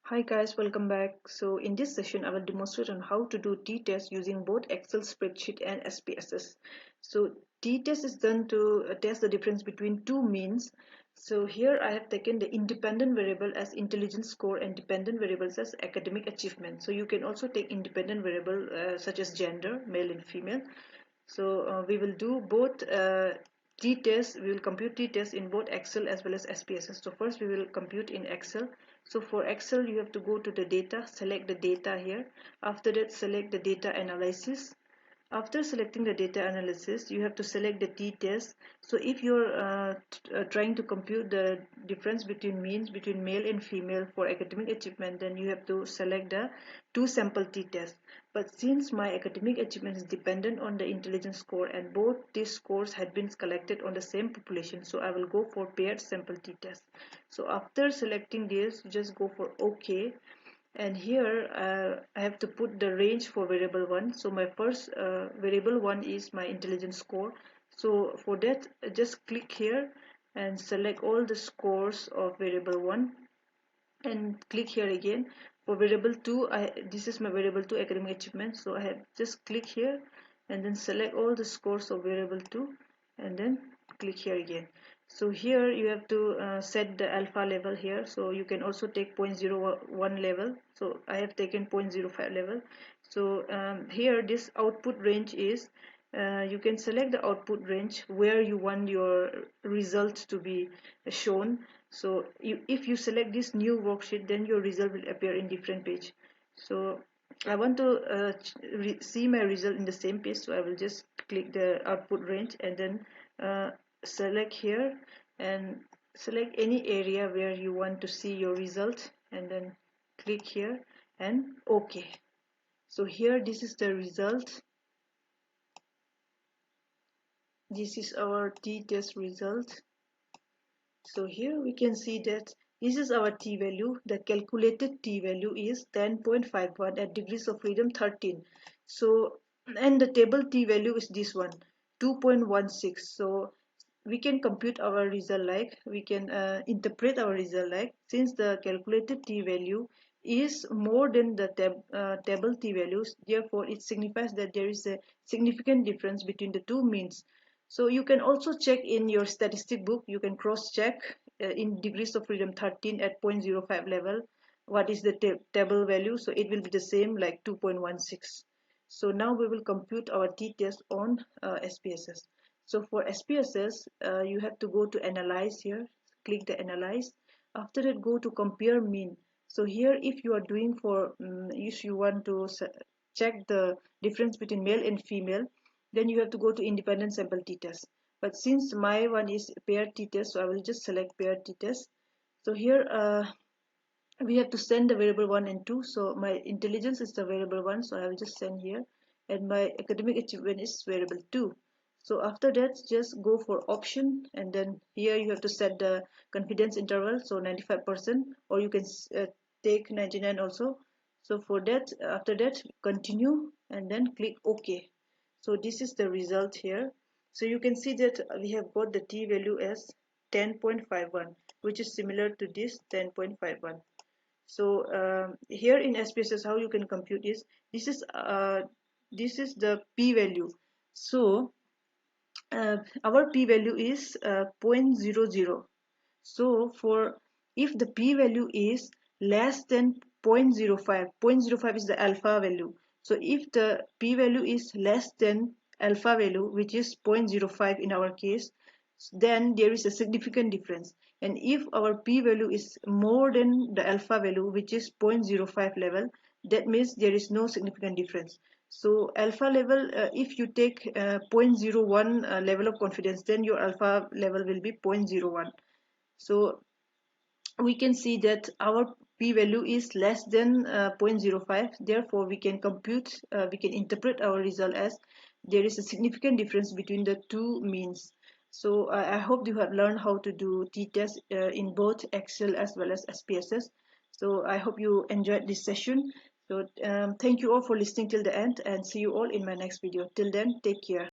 Hi guys, welcome back. So in this session, I will demonstrate on how to do t-test using both Excel spreadsheet and SPSS. So t-test is done to test the difference between two means. So here I have taken the independent variable as intelligence score and dependent variables as academic achievement. So you can also take independent variable such as gender, male and female. So we will do both t-test. We will compute t-test in both Excel as well as SPSS. So first we will compute in Excel. So for Excel, you have to go to the data, select the data here. After that, select the data analysis. After selecting the data analysis, you have to select the t-test. So if you're trying to compute the difference between means between male and female for academic achievement, then you have to select the two sample t-test. But since my academic achievement is dependent on the intelligence score and both these scores had been collected on the same population, so I will go for paired sample t-test. So after selecting this, you just go for OK. And here I have to put the range for variable 1. So my first variable 1 is my intelligence score. So for that, just click here and select all the scores of variable 1 and click here again. For variable 2, this is my variable 2 academic achievement. So I have just click here and then select all the scores of variable 2 and then click here again. So here you have to set the alpha level here. So you can also take 0.01 level. So I have taken 0.05 level. So here this output range is you can select the output range where you want your result to be shown. So if you select this new worksheet, then your result will appear in different page. So I want to see my result in the same page, so I will just click the output range and then select here and select any area where you want to see your result and then click here and OK. So here this is the result. This is our t-test result. So here we can see that this is our t-value. The calculated t-value is 10.51 at degrees of freedom 13. So and the table t-value is this one, 2.16. So we can compute our result like, we can interpret our result like, since the calculated t-value is more than the table t-values, therefore it signifies that there is a significant difference between the two means. So you can also check in your statistic book, you can cross check in degrees of freedom 13 at 0.05 level what is the table value. So it will be the same like 2.16. So now we will compute our t-test on SPSS. So for SPSS, you have to go to analyze here, click the analyze. After that, go to compare mean. So here, if you are doing for, if you want to check the difference between male and female, then you have to go to independent sample t-test. But since my one is paired t-test, so I will just select paired t-test. So here we have to send the variable 1 and 2. So my intelligence is the variable 1, so I will just send here, and my academic achievement is variable 2. So after that, just go for option, and then here you have to set the confidence interval, so 95%, or you can take 99 also. So for that, after that, continue and then click OK. So this is the result here. So you can see that we have got the t value as 10.51, which is similar to this 10.51. So here in SPSS, how you can compute is, this is the p-value. So our p-value is 0.00. So for if the p-value is less than 0.05, 0.05 is the alpha value. So if the p-value is less than alpha value, which is 0.05 in our case, then there is a significant difference. And if our p-value is more than the alpha value, which is 0.05 level, that means there is no significant difference. So alpha level, if you take 0.01 level of confidence, then your alpha level will be 0.01. So we can see that our p-value is less than 0.05. Therefore, we can interpret our result as there is a significant difference between the two means. So I hope you have learned how to do t-test in both Excel as well as SPSS. So I hope you enjoyed this session. So thank you all for listening till the end, and see you all in my next video. Till then, take care.